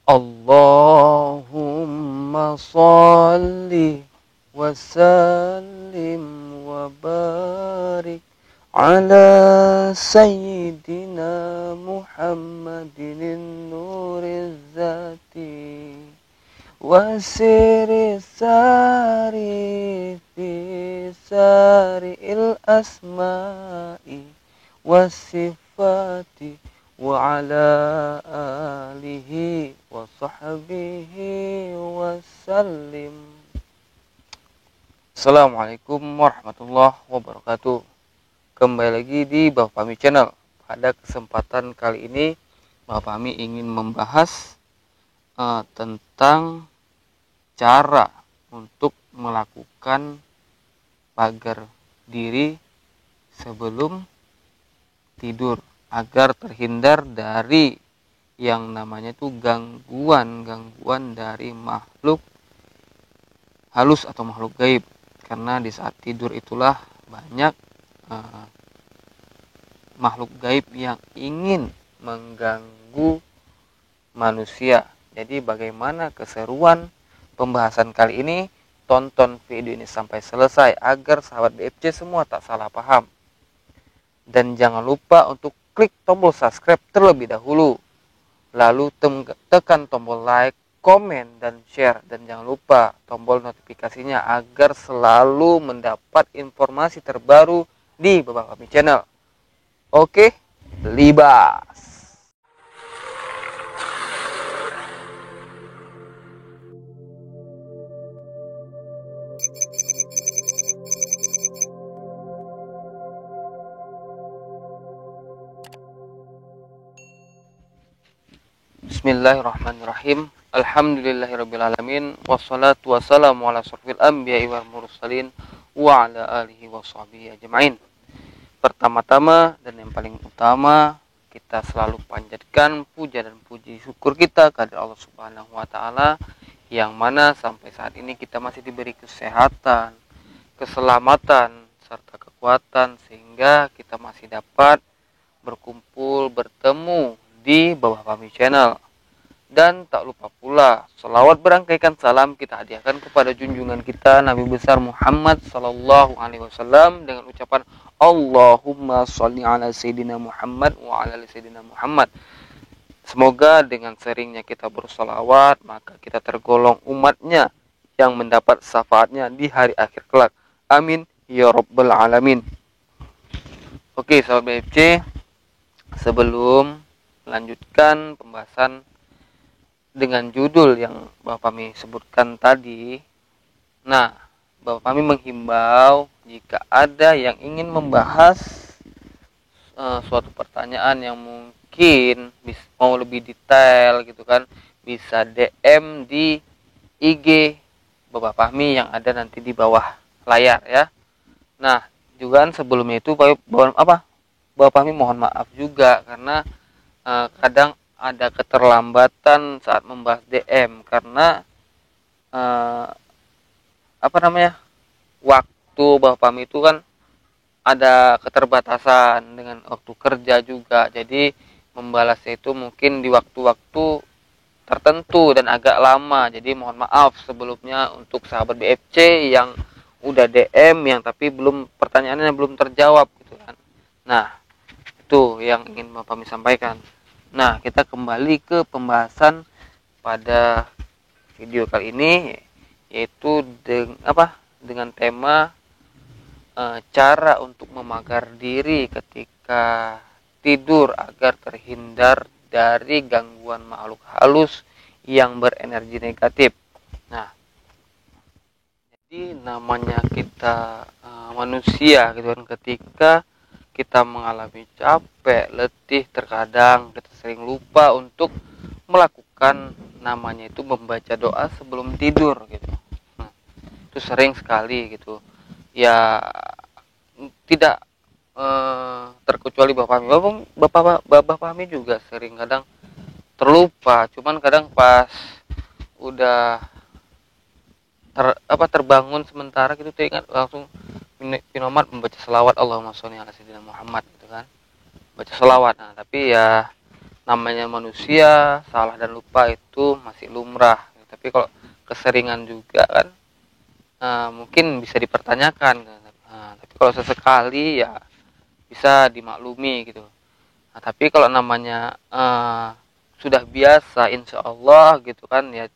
Allahumma salli wa sallim wa barik ala sayyidina Muhammadin nuriz zati wa siri sari fi sari'il asma'i wa sifati wa ala alihi wa sahbihi wa sallim. Assalamualaikum warahmatullahi wabarakatuh. Kembali lagi di Bapak Fahmi Channel. Pada kesempatan kali ini Bapak Fahmi ingin membahas tentang cara untuk melakukan pagar diri sebelum tidur agar terhindar dari yang namanya itu gangguan dari makhluk halus atau makhluk gaib. Karena di saat tidur itulah banyak makhluk gaib yang ingin mengganggu manusia. Jadi bagaimana keseruan pembahasan kali ini? Tonton video ini sampai selesai agar sahabat BFC semua tak salah paham. Dan jangan lupa untuk klik tombol subscribe terlebih dahulu. Lalu tekan tombol like, komen, dan share. Dan jangan lupa tombol notifikasinya agar selalu mendapat informasi terbaru di Bapak Fahmi Channel. Oke, libas. Bismillahirrahmanirrahim. Alhamdulillahirrabbilalamin. Wassalatu wassalamu ala asrofil anbiya'i wal mursalin wa ala alihi wa sahbihi ajma'in. Pertama-tama dan yang paling utama, kita selalu panjatkan puja dan puji syukur kita kepada Allah Subhanahu wa taala yang mana sampai saat ini kita masih diberi kesehatan, keselamatan serta kekuatan sehingga kita masih dapat berkumpul bertemu di Bapak Fahmi Channel. Dan tak lupa pula selawat berangkaikan salam kita hadiahkan kepada junjungan kita Nabi besar Muhammad sallallahu alaihi wasallam dengan ucapan Allahumma sholli ala sayyidina Muhammad wa ala ali sayyidina Muhammad. Semoga dengan seringnya kita bersolawat maka kita tergolong umatnya yang mendapat syafaatnya di hari akhir kelak. Amin ya rabbal alamin. Oke sahabat BFC, sebelum melanjutkan pembahasan dengan judul yang Bapak Fahmi sebutkan tadi, nah Bapak Fahmi menghimbau jika ada yang ingin membahas suatu pertanyaan yang mungkin mau lebih detail gitu kan, bisa DM di IG Bapak Fahmi yang ada nanti di bawah layar ya. Nah juga sebelumnya itu Bapak Fahmi mohon maaf juga karena kadang ada keterlambatan saat membahas DM karena waktu Bapak Fahmi itu kan ada keterbatasan dengan waktu kerja juga, jadi membalasnya itu mungkin di waktu-waktu tertentu dan agak lama. Jadi mohon maaf sebelumnya untuk sahabat BFC yang udah DM yang tapi pertanyaannya belum terjawab gitu kan. Nah itu yang ingin Bapak Fahmi sampaikan. Nah, kita kembali ke pembahasan pada video kali ini, yaitu dengan tema cara untuk memagar diri ketika tidur agar terhindar dari gangguan makhluk halus yang berenergi negatif. Nah, jadi namanya kita manusia gitu kan, ketika kita mengalami capek, letih, terkadang kita sering lupa untuk melakukan namanya itu membaca doa sebelum tidur gitu. Nah, itu sering sekali gitu. Ya tidak terkecuali Bapak Fahmi juga sering kadang terlupa. Cuman kadang pas udah terbangun sementara gitu teringat langsung Pinomat membaca selawat Allahumma sholli ala sayyidina Muhammad gitu kan. baca selawat. Nah, tapi ya namanya manusia, salah dan lupa itu masih lumrah. Tapi kalau keseringan juga kan mungkin bisa dipertanyakan. Nah, tapi kalau sesekali ya bisa dimaklumi gitu. Nah, tapi kalau namanya sudah biasa, insya Allah gitu kan ya,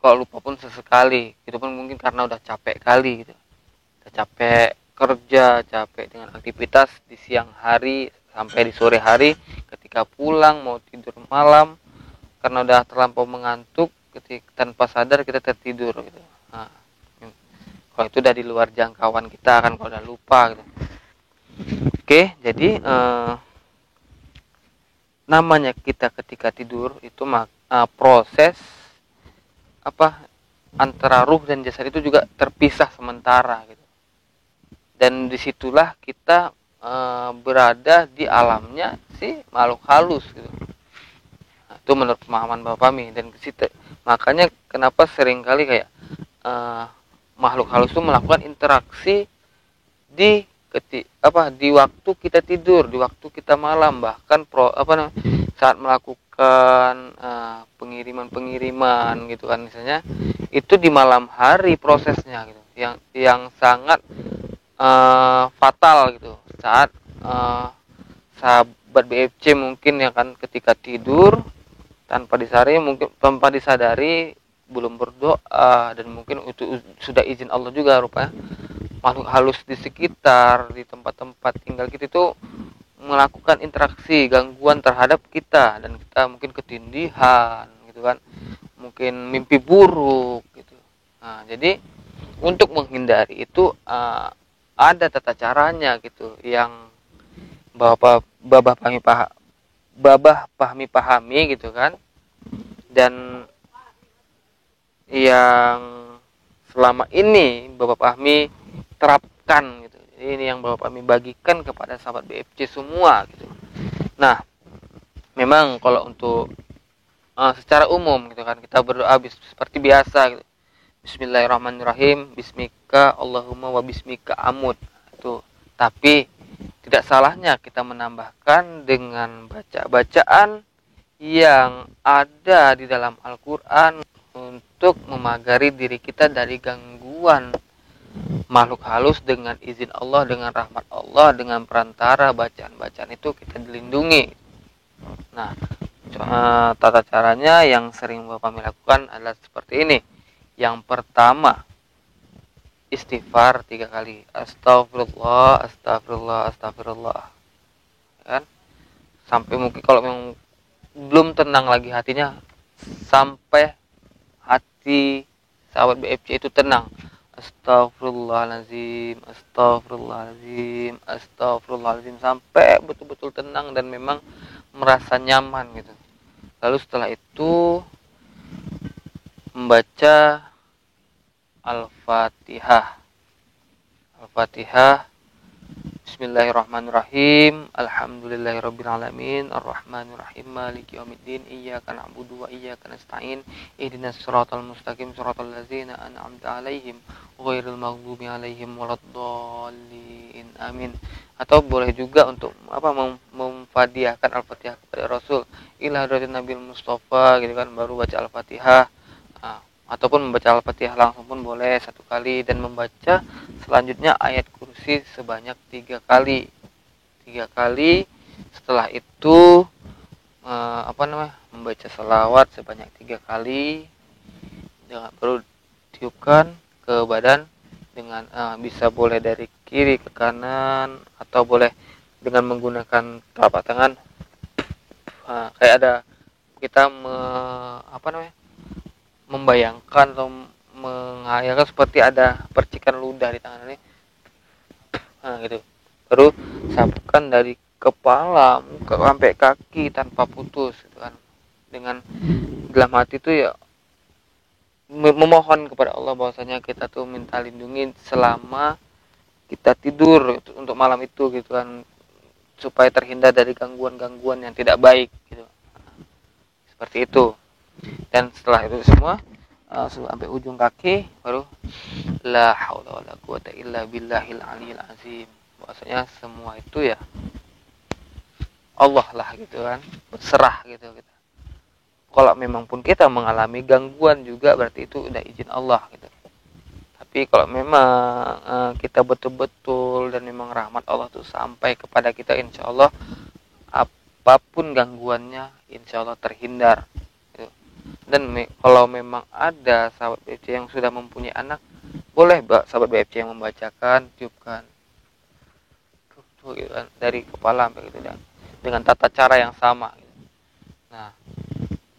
kalau lupa pun sesekali, itu pun mungkin karena udah capek kali gitu, udah capek kerja, capek dengan aktivitas di siang hari sampai di sore hari, ketika pulang mau tidur malam karena udah terlampau mengantuk, ketika tanpa sadar kita tertidur gitu. Nah, kalau itu udah di luar jangkauan kita kan, kalau udah lupa gitu. Oke, jadi namanya kita ketika tidur itu proses antara ruh dan jasad itu juga terpisah sementara gitu. Dan disitulah kita berada di alamnya si makhluk halus gitu. Nah, itu menurut pemahaman Bapak Fahmi. Dan makanya kenapa seringkali kayak makhluk halus itu melakukan interaksi di di waktu kita tidur, di waktu kita malam, bahkan saat melakukan pengiriman gitu kan, misalnya itu di malam hari prosesnya gitu, yang sangat fatal gitu, saat sahabat BFC mungkin ya kan, ketika tidur tanpa disadari belum berdoa, dan mungkin itu sudah izin Allah juga, rupanya makhluk halus di sekitar, di tempat-tempat tinggal kita itu melakukan interaksi gangguan terhadap kita, dan kita mungkin ketindihan gitu kan, mungkin mimpi buruk gitu. Nah, jadi untuk menghindari itu ada tata caranya gitu, yang babah pahami gitu kan, dan yang selama ini Bapak Fahmi terapkan gitu. Jadi ini yang Bapak Fahmi bagikan kepada sahabat BFC semua gitu. Nah, memang kalau untuk secara umum gitu kan, kita berdoa seperti biasa gitu. Bismillahirrahmanirrahim, bismika Allahumma wa bismika amut. Itu. Tapi tidak salahnya kita menambahkan dengan bacaan yang ada di dalam Al-Qur'an untuk memagari diri kita dari gangguan makhluk halus, dengan izin Allah, dengan rahmat Allah, dengan perantara bacaan-bacaan itu kita dilindungi. Nah, tata caranya yang sering Bapak lakukan adalah seperti ini. Yang pertama, istighfar 3 kali. Astagfirullah, astagfirullah, astagfirullah. Kan? Sampai mungkin kalau memang belum tenang lagi hatinya, sampai hati sahabat BFC itu tenang. Astagfirullahaladzim, astagfirullahaladzim, astagfirullahaladzim, sampai betul-betul tenang dan memang merasa nyaman gitu. Lalu setelah itu membaca Al-Fatihah. Al-Fatihah. Bismillahirrahmanirrahim. Alhamdulillahirrabbilalamin. Ar-Rahmanirrahim. Maliki yaumiddin. Iyyaka na'budu wa iyyaka nasta'in. Ihdinas siratal mustaqim, siratal ladzina an'amta 'alaihim ghairil maghdubi 'alaihim waladdallin. Amin. Atau boleh juga untuk memfadiahkan Al-Fatihah kepada Rasul. Ila hadratin Nabil Mustafa gitu kan, baru baca Al-Fatihah. Ataupun membaca Al-Fatihah langsung pun boleh 1 kali, dan membaca selanjutnya ayat kursi sebanyak 3 kali. 3 kali. Setelah itu membaca selawat sebanyak 3 kali. Baru tiupkan ke badan dengan bisa boleh dari kiri ke kanan, atau boleh dengan menggunakan telapak tangan. Kayak ada kita membayangkan atau menghayalkan seperti ada percikan ludah di tangan ini. Nah, gitu. Baru sapukan dari kepala sampai kaki tanpa putus gitu kan. Dengan dalam hati itu ya memohon kepada Allah bahwasanya kita tuh minta lindungi selama kita tidur untuk malam itu gitu kan, supaya terhindar dari gangguan-gangguan yang tidak baik gitu. Seperti itu. Dan setelah itu semua sampai ujung kaki, baru la haula wala quwata illa billahil aliyil azim. Bahwasanya semua itu ya Allah lah gitu kan, berserah gitu kita. Kalau memang pun kita mengalami gangguan juga berarti itu udah izin Allah gitu. Tapi kalau memang kita betul-betul dan memang rahmat Allah tuh sampai kepada kita, insya Allah apapun gangguannya insya Allah terhindar gitu. Dan kalau memang ada sahabat BFC yang sudah mempunyai anak, boleh sahabat BFC yang membacakan, tiupkan tuh, gitu kan, dari kepala sampai gitu, dan dengan tata cara yang sama gitu. Nah,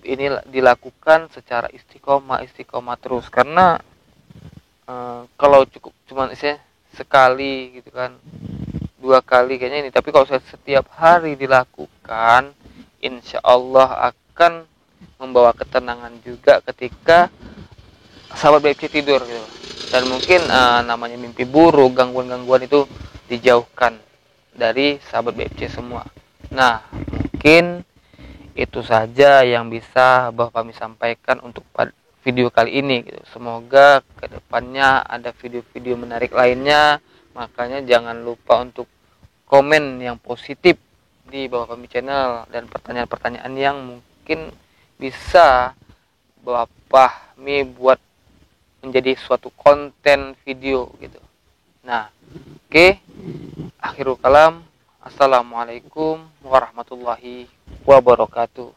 ini dilakukan secara istiqomah terus, karena kalau cukup cuman sekali gitu kan, 2 kali kayaknya ini, tapi kalau setiap hari dilakukan insya Allah akan membawa ketenangan juga ketika sahabat BFC tidur gitu. Dan mungkin namanya mimpi buruk, gangguan-gangguan itu dijauhkan dari sahabat BFC semua. Nah, mungkin itu saja yang bisa Bapak kami sampaikan untuk video kali ini gitu. Semoga kedepannya ada video-video menarik lainnya. Makanya jangan lupa untuk komen yang positif di Bapak kami channel, dan pertanyaan-pertanyaan yang mungkin bisa Bapak kami buat menjadi suatu konten video gitu. Nah, oke. Akhirul kalam. Assalamualaikum warahmatullahi wabarakatuh.